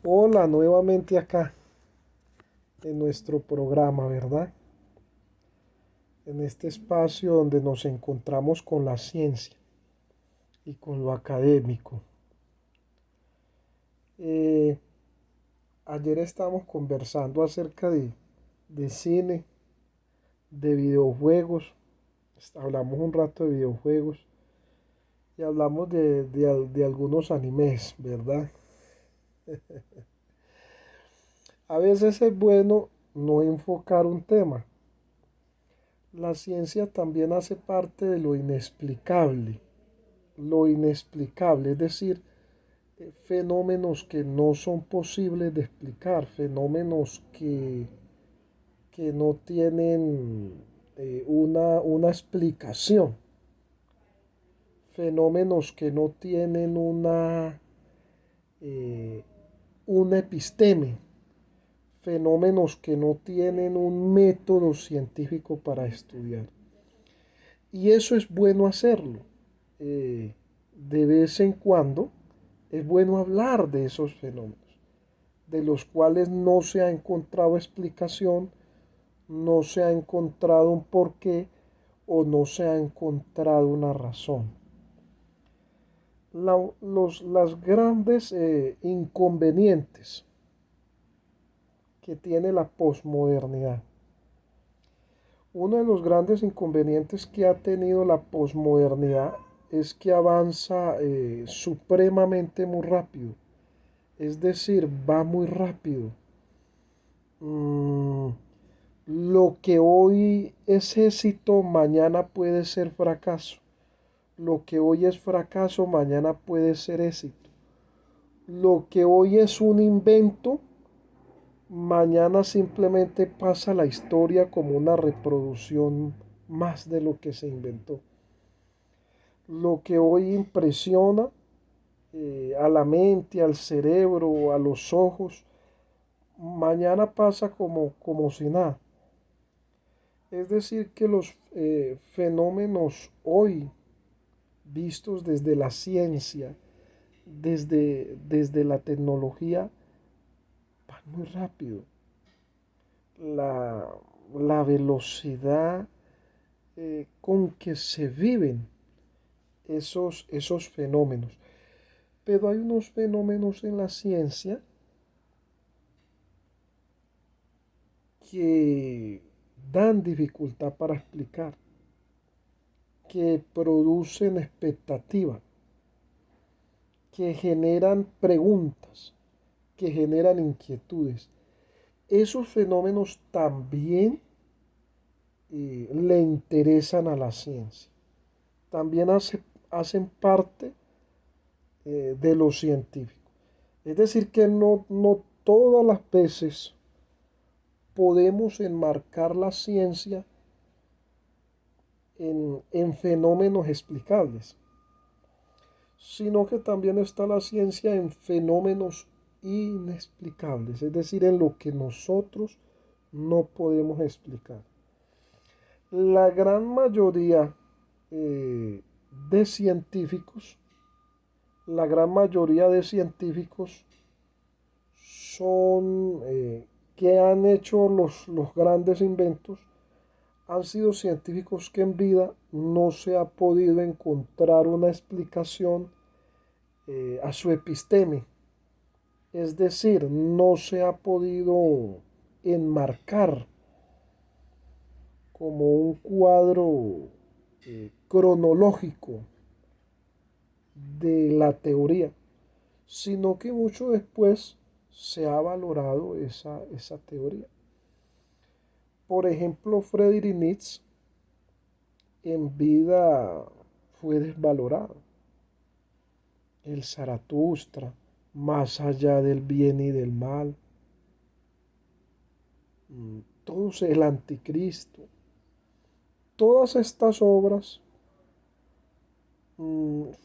Hola, nuevamente acá en nuestro programa, ¿verdad? En este espacio donde nos encontramos con la ciencia y con lo académico. Eh, Ayer estábamos conversando acerca de cine, de videojuegos. Hablamos un rato de videojuegos y hablamos de algunos animes, ¿verdad? A veces es bueno no enfocar un tema. La ciencia también hace parte de lo inexplicable, es decir, fenómenos que no son posibles de explicar, fenómenos que no tienen una explicación, fenómenos que no tienen eh, una episteme, fenómenos que no tienen un método científico para estudiar. Y eso es bueno hacerlo. De vez en cuando es bueno hablar de esos fenómenos, de los cuales no se ha encontrado explicación, no se ha encontrado un porqué o no se ha encontrado una razón. Las grandes inconvenientes que tiene la posmodernidad. Uno de los grandes inconvenientes que ha tenido la posmodernidad es que avanza supremamente muy rápido. Es decir, va muy rápido. Mm, lo que hoy es éxito, mañana puede ser fracaso. Lo que hoy es fracaso, mañana puede ser éxito. Lo que hoy es un invento, mañana simplemente pasa a la historia como una reproducción más de lo que se inventó. Lo que hoy impresiona a la mente, al cerebro, a los ojos, mañana pasa como si nada. Es decir, que los fenómenos hoy vistos desde la ciencia, desde la tecnología, van muy rápido. La, la velocidad con que se viven esos fenómenos. Pero hay unos fenómenos en la ciencia que dan dificultad para explicar, que producen expectativa, que generan preguntas, que generan inquietudes. Esos fenómenos también le interesan a la ciencia. También hacen parte de lo científico. Es decir, que no todas las veces podemos enmarcar la ciencia en fenómenos explicables, sino que también está la ciencia en fenómenos inexplicables, es decir, en lo que nosotros no podemos explicar. La gran mayoría eh, de científicos, la gran mayoría de científicos son que han hecho los grandes inventos, han sido científicos que en vida no se ha podido encontrar una explicación a su episteme. Es decir, no se ha podido enmarcar como un cuadro cronológico de la teoría, sino que mucho después se ha valorado esa teoría. Por ejemplo, Friedrich Nietzsche en vida fue desvalorado. El Zaratustra, más allá del bien y del mal, todos el anticristo, todas estas obras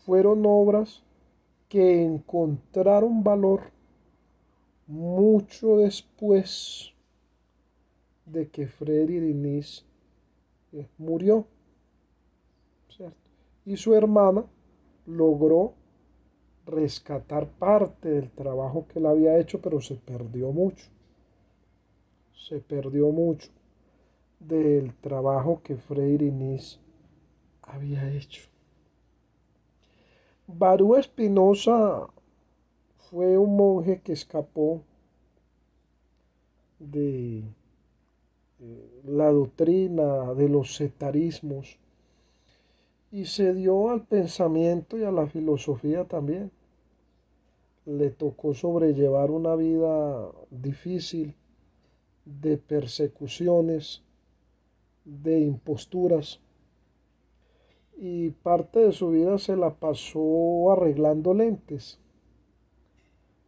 fueron obras que encontraron valor mucho después de que Friedrich Nietzsche murió, ¿cierto? Y su hermana logró rescatar parte del trabajo que él había hecho, pero se perdió mucho del trabajo que Freire y Nis había hecho. Barú Espinosa fue un monje que escapó de la doctrina de los setarismos y se dio al pensamiento y a la filosofía también. Le tocó sobrellevar una vida difícil de persecuciones, de imposturas, y parte de su vida se la pasó arreglando lentes,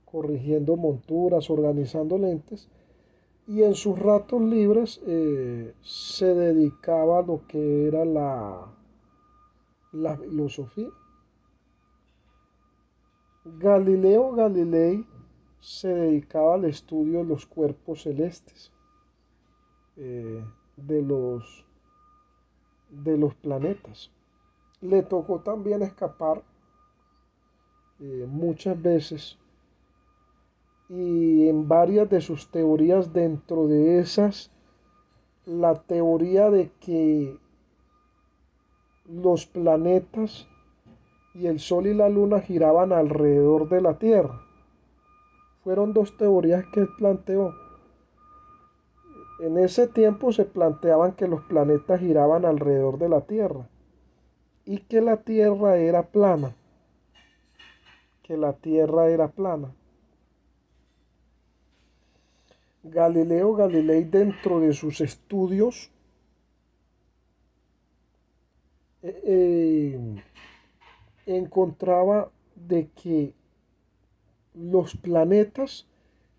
corrigiendo monturas, organizando lentes, y en sus ratos libres se dedicaba a lo que era la filosofía. Galileo Galilei se dedicaba al estudio de los cuerpos celestes, eh, de de los planetas. Le tocó también escapar muchas veces, y en varias de sus teorías, dentro de esas, la teoría de que los planetas y el Sol y la Luna giraban alrededor de la Tierra. Fueron dos teorías que él planteó. En ese tiempo se planteaban que los planetas giraban alrededor de la Tierra y que la Tierra era plana, que la Tierra era plana. Galileo Galilei, dentro de sus estudios, eh, eh, encontraba de que los planetas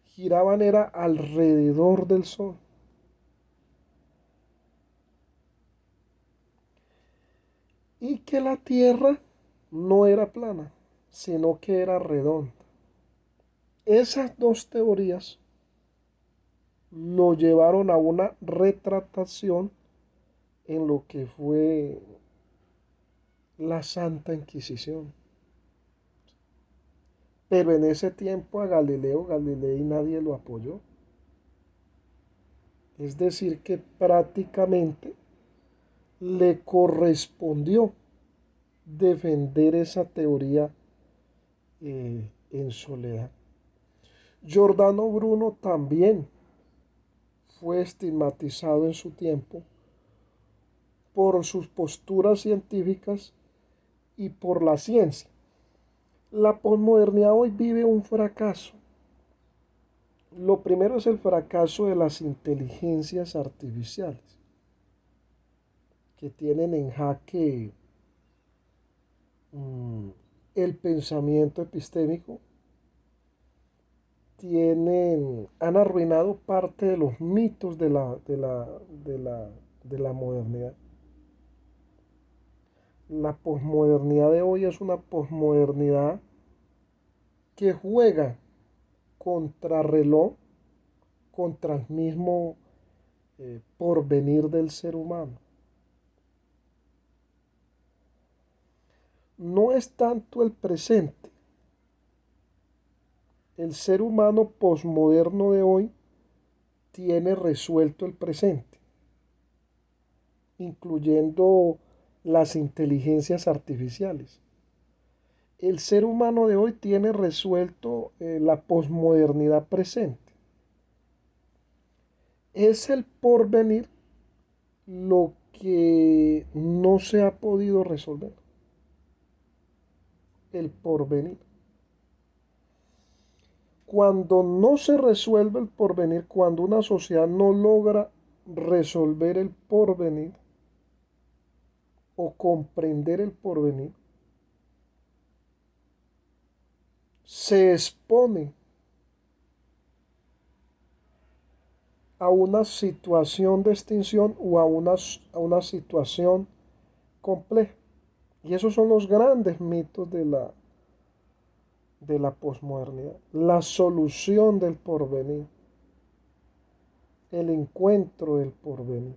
giraban era alrededor del Sol, y que la Tierra no era plana, sino que era redonda. Esas dos teorías lo llevaron a una retractación en lo que fue la Santa Inquisición. Pero en ese tiempo a Galileo Galilei nadie lo apoyó. Es decir, que prácticamente le correspondió defender esa teoría en soledad. Giordano Bruno también fue estigmatizado en su tiempo por sus posturas científicas y por la ciencia. La posmodernidad hoy vive un fracaso. Lo primero es el fracaso de las inteligencias artificiales, que tienen en jaque mm, el pensamiento epistémico, han arruinado parte de los mitos de la modernidad. La posmodernidad de hoy es una posmodernidad que juega contra reloj, contra el mismo porvenir del ser humano. No es tanto el presente. El ser humano posmoderno de hoy tiene resuelto el presente, incluyendo las inteligencias artificiales. El ser humano de hoy tiene resuelto la posmodernidad presente. Es el porvenir lo que no se ha podido resolver. El porvenir. Cuando no se resuelve el porvenir, cuando una sociedad no logra resolver el porvenir o comprender el porvenir, se expone a una situación de extinción o a una situación compleja. Y esos son los grandes mitos de la posmodernidad. La solución del porvenir, el encuentro del porvenir.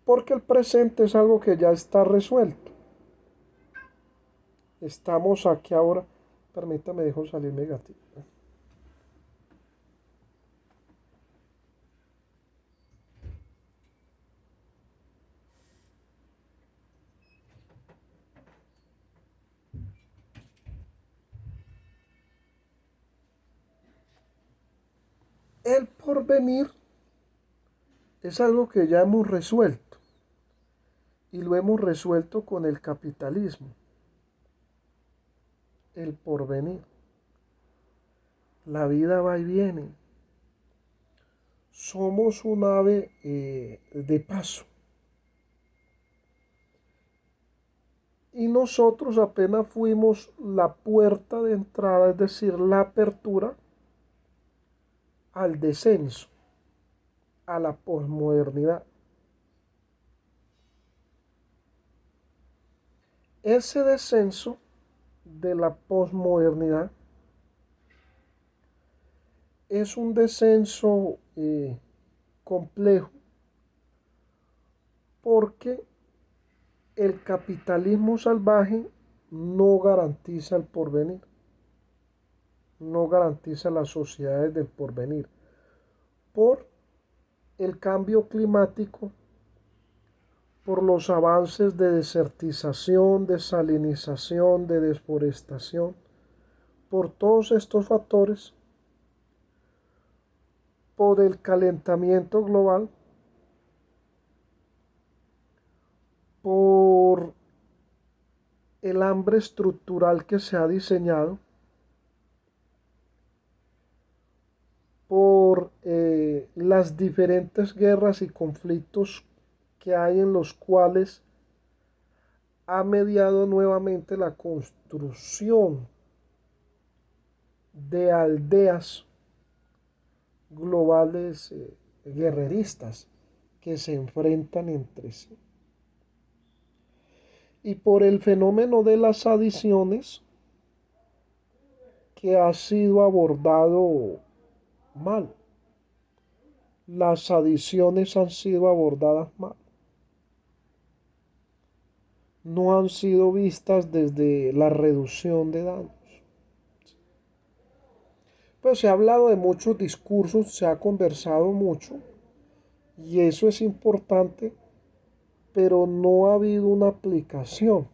Porque el presente es algo que ya está resuelto. Estamos aquí ahora. Permítame, dejo salir negativo. El porvenir es algo que ya hemos resuelto y lo hemos resuelto con el capitalismo. El porvenir. La vida va y viene. Somos un ave de paso. Y nosotros apenas fuimos la puerta de entrada, es decir, la apertura al descenso, a la posmodernidad. Ese descenso de la posmodernidad es un descenso complejo porque el capitalismo salvaje no garantiza el porvenir, no garantiza las sociedades del porvenir por el cambio climático, por los avances de desertización, de salinización, de deforestación, por todos estos factores, por el calentamiento global, por el hambre estructural que se ha diseñado, por las diferentes guerras y conflictos que hay en los cuales ha mediado nuevamente la construcción de aldeas globales guerreristas que se enfrentan entre sí. Y por el fenómeno de las adiciones que ha sido abordado mal. Las adiciones han sido abordadas mal. No han sido vistas desde la reducción de daños. Pues se ha hablado de muchos discursos, se ha conversado mucho y eso es importante, pero no ha habido una aplicación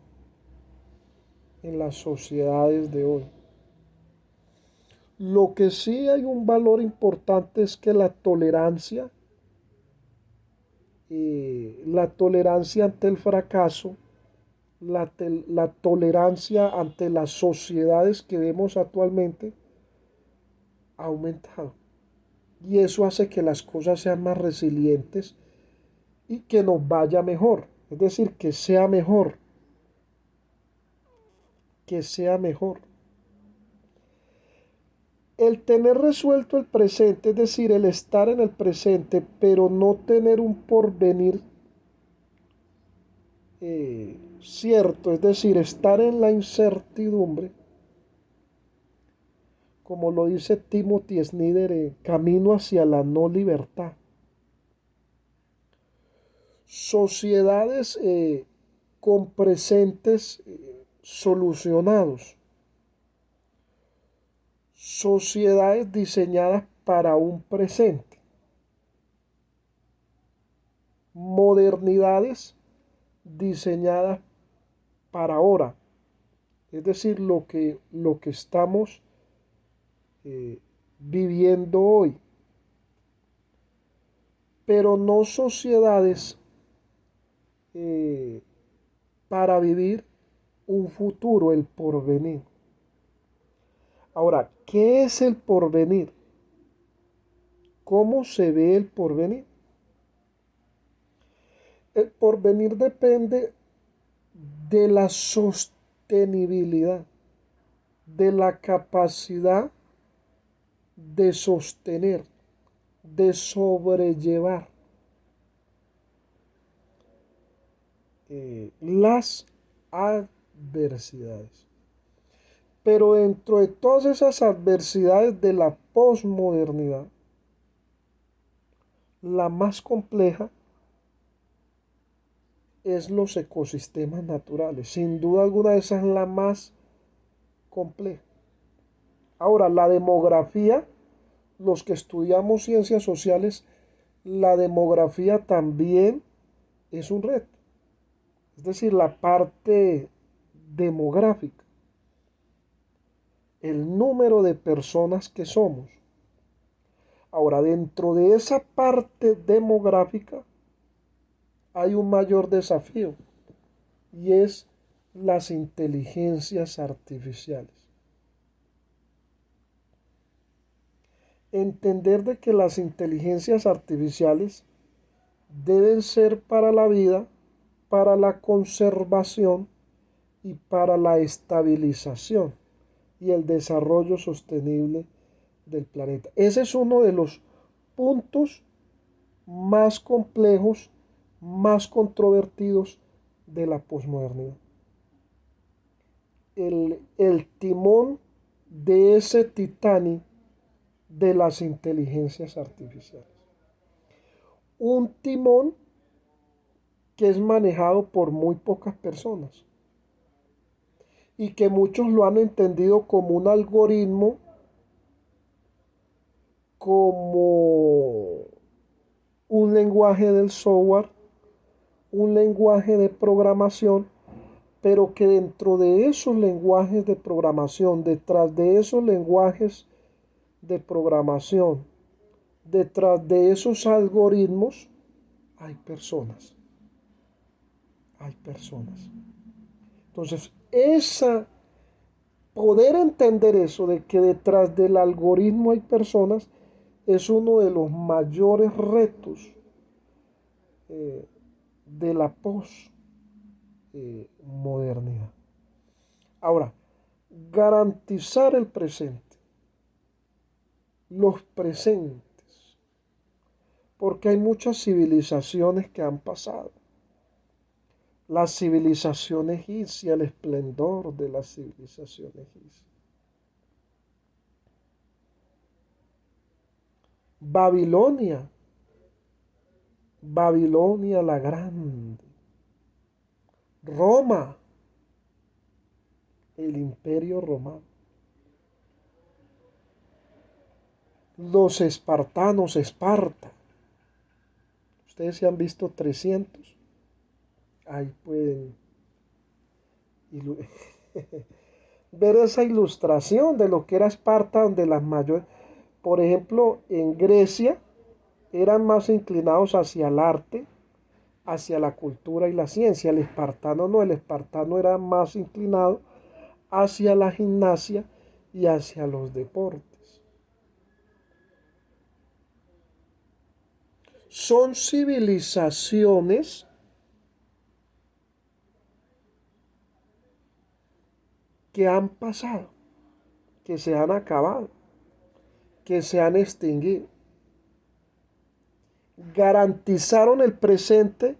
en las sociedades de hoy. Lo que sí hay un valor importante es que la tolerancia ante el fracaso, la tolerancia ante las sociedades que vemos actualmente ha aumentado. Y eso hace que las cosas sean más resilientes y que nos vaya mejor. Es decir, que sea mejor. Que sea mejor. El tener resuelto el presente, es decir, el estar en el presente, pero no tener un porvenir cierto, es decir, estar en la incertidumbre, como lo dice Timothy Snyder, camino hacia la no libertad. Sociedades con presentes solucionados. Sociedades diseñadas para un presente. Modernidades diseñadas para ahora. Es decir, lo que estamos viviendo hoy. Pero no sociedades para vivir un futuro, el porvenir. Ahora, ¿qué es el porvenir? ¿Cómo se ve el porvenir? El porvenir depende de la sostenibilidad, de la capacidad de sostener, de sobrellevar las adversidades. Pero dentro de todas esas adversidades de la posmodernidad, la más compleja es los ecosistemas naturales. Sin duda alguna esa es la más compleja. Ahora, la demografía, los que estudiamos ciencias sociales, la demografía también es un reto. Es decir, la parte demográfica, el número de personas que somos. Ahora, dentro de esa parte demográfica hay un mayor desafío y es las inteligencias artificiales. Entender de que las inteligencias artificiales deben ser para la vida, para la conservación y para la estabilización y el desarrollo sostenible del planeta. Ese es uno de los puntos más complejos, más controvertidos de la posmodernidad. El timón de ese Titanic de las inteligencias artificiales. Un timón que es manejado por muy pocas personas y que muchos lo han entendido como un algoritmo, como un lenguaje del software, un lenguaje de programación, pero que dentro de esos lenguajes de programación, detrás de esos lenguajes de programación, detrás de esos algoritmos, hay personas. Hay personas. Entonces, poder entender eso de que detrás del algoritmo hay personas es uno de los mayores retos de la posmodernidad. Ahora, garantizar el presente, los presentes, porque hay muchas civilizaciones que han pasado. La civilización egipcia, el esplendor de la civilización egipcia. Babilonia, Babilonia la Grande. Roma, el imperio romano. Los espartanos, Esparta. Ustedes se han visto 300. Ahí pueden ver esa ilustración de lo que era Esparta, donde las mayores, por ejemplo, en Grecia, eran más inclinados hacia el arte, hacia la cultura y la ciencia. El espartano no, el espartano era más inclinado hacia la gimnasia y hacia los deportes. Son civilizaciones que han pasado, que se han acabado, que se han extinguido. Garantizaron el presente,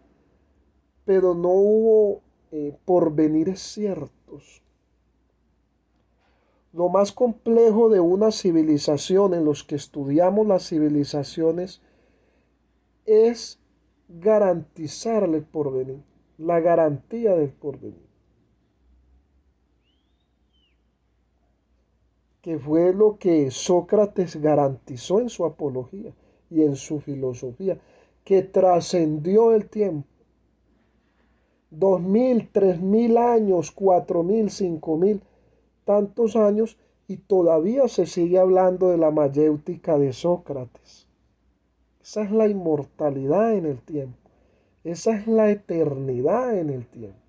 pero no hubo porvenires ciertos. Lo más complejo de una civilización, en los que estudiamos las civilizaciones, es garantizarle el porvenir, la garantía del porvenir, que fue lo que Sócrates garantizó en su apología y en su filosofía, que trascendió el tiempo. 2000, 3000 años, 4000, 5000, tantos años, y todavía se sigue hablando de la mayéutica de Sócrates. Esa es la inmortalidad en el tiempo. Esa es la eternidad en el tiempo.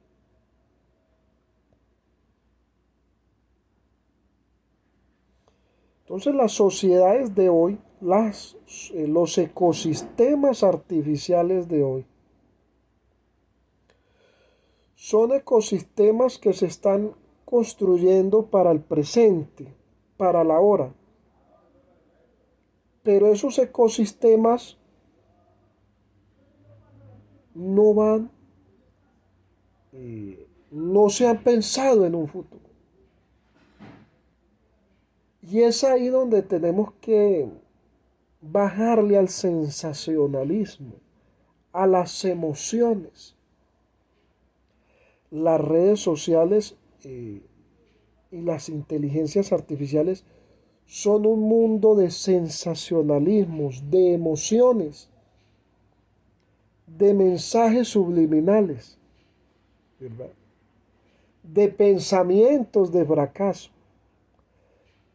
Entonces las sociedades de hoy, los ecosistemas artificiales de hoy, son ecosistemas que se están construyendo para el presente, para la hora. Pero esos ecosistemas no van, no se han pensado en un futuro. Y es ahí donde tenemos que bajarle al sensacionalismo, a las emociones. Las redes sociales y las inteligencias artificiales son un mundo de sensacionalismos, de emociones, de mensajes subliminales, ¿verdad? De pensamientos de fracaso,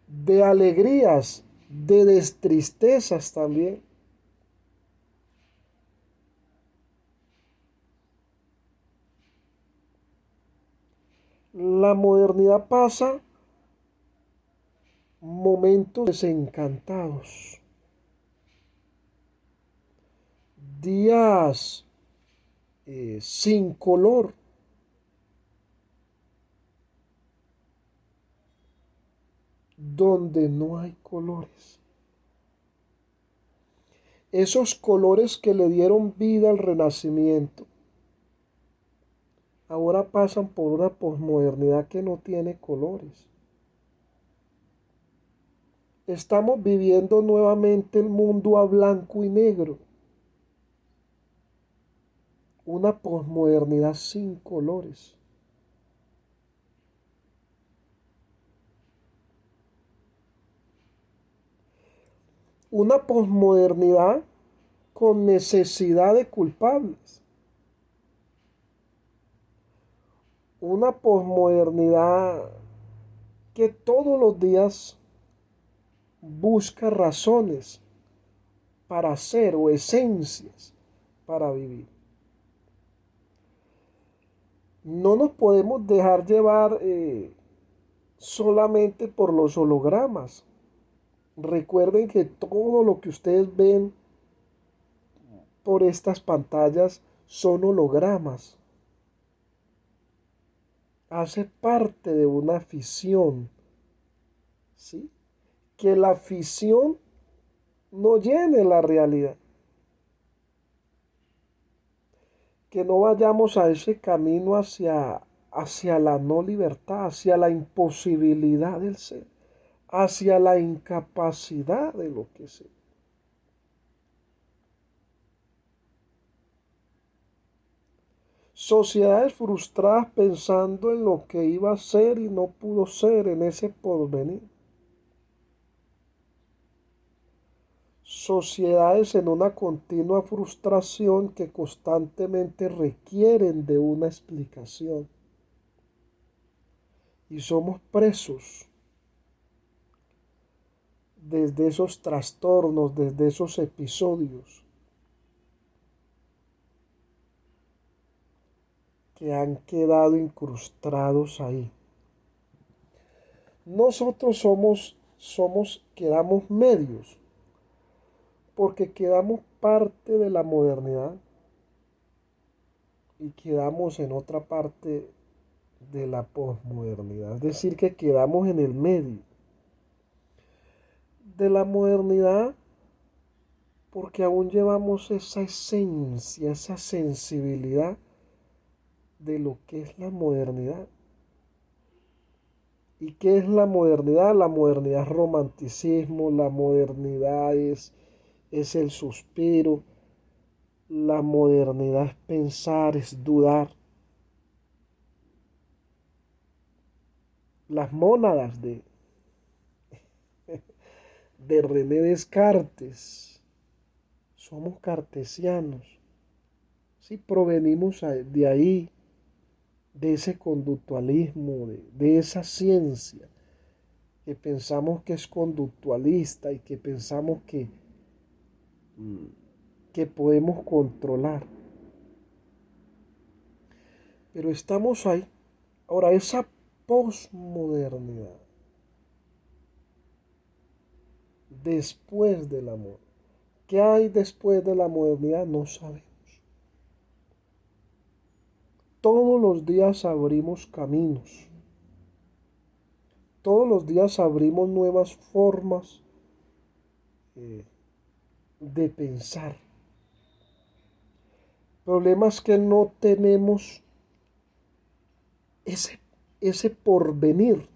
de alegrías, de destristezas también. La modernidad pasa momentos desencantados, días sin color, donde no hay colores. Esos colores que le dieron vida al Renacimiento, ahora pasan por una posmodernidad que no tiene colores. Estamos viviendo nuevamente el mundo a blanco y negro, una posmodernidad sin colores. Una posmodernidad con necesidad de culpables. Una posmodernidad que todos los días busca razones para ser o esencias para vivir. No nos podemos dejar llevar solamente por los hologramas. Recuerden que todo lo que ustedes ven por estas pantallas son hologramas. Hace parte de una ficción, ¿sí? Que la ficción no llene la realidad. Que no vayamos a ese camino hacia la no libertad, hacia la imposibilidad del ser, hacia la incapacidad de lo que sea. Sociedades frustradas pensando en lo que iba a ser y no pudo ser en ese porvenir. Sociedades en una continua frustración que constantemente requieren de una explicación. Y somos presos desde esos trastornos, desde esos episodios que han quedado incrustados ahí. Nosotros quedamos medios, porque quedamos parte de la modernidad y quedamos en otra parte de la posmodernidad. Es decir, que quedamos en el medio de la modernidad porque aún llevamos esa esencia, esa sensibilidad de lo que es la modernidad. ¿Y qué es la modernidad? La modernidad es romanticismo, la modernidad es el suspiro, la modernidad es pensar, es dudar. Las mónadas de René Descartes, somos cartesianos, sí, provenimos de ahí, de ese conductualismo, de esa ciencia que pensamos que es conductualista y que pensamos que podemos controlar. Pero estamos ahí. Ahora, esa posmodernidad, después del amor, ¿qué hay después de la modernidad? No sabemos. Todos los días abrimos caminos. Todos los días abrimos nuevas formas eh, de pensar. El problema es que no tenemos ese, ese porvenir,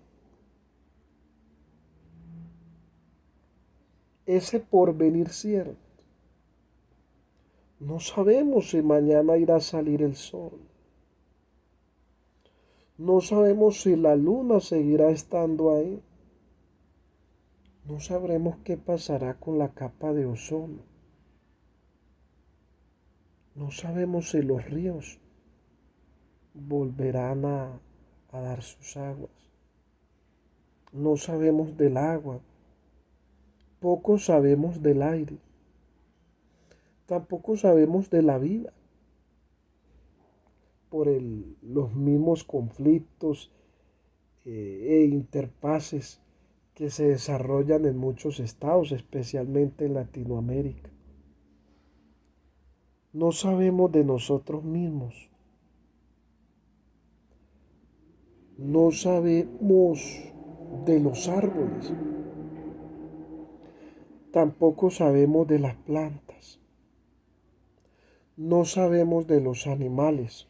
ese porvenir cierto. No sabemos si mañana irá a salir el sol. No sabemos si la luna seguirá estando ahí. No sabremos qué pasará con la capa de ozono. No sabemos si los ríos volverán a dar sus aguas. No sabemos del agua. Poco sabemos del aire. Tampoco sabemos de la vida por los mismos conflictos e interfaces que se desarrollan en muchos estados, especialmente en Latinoamérica. No sabemos de nosotros mismos. No sabemos de los árboles. Tampoco sabemos de las plantas. No sabemos de los animales.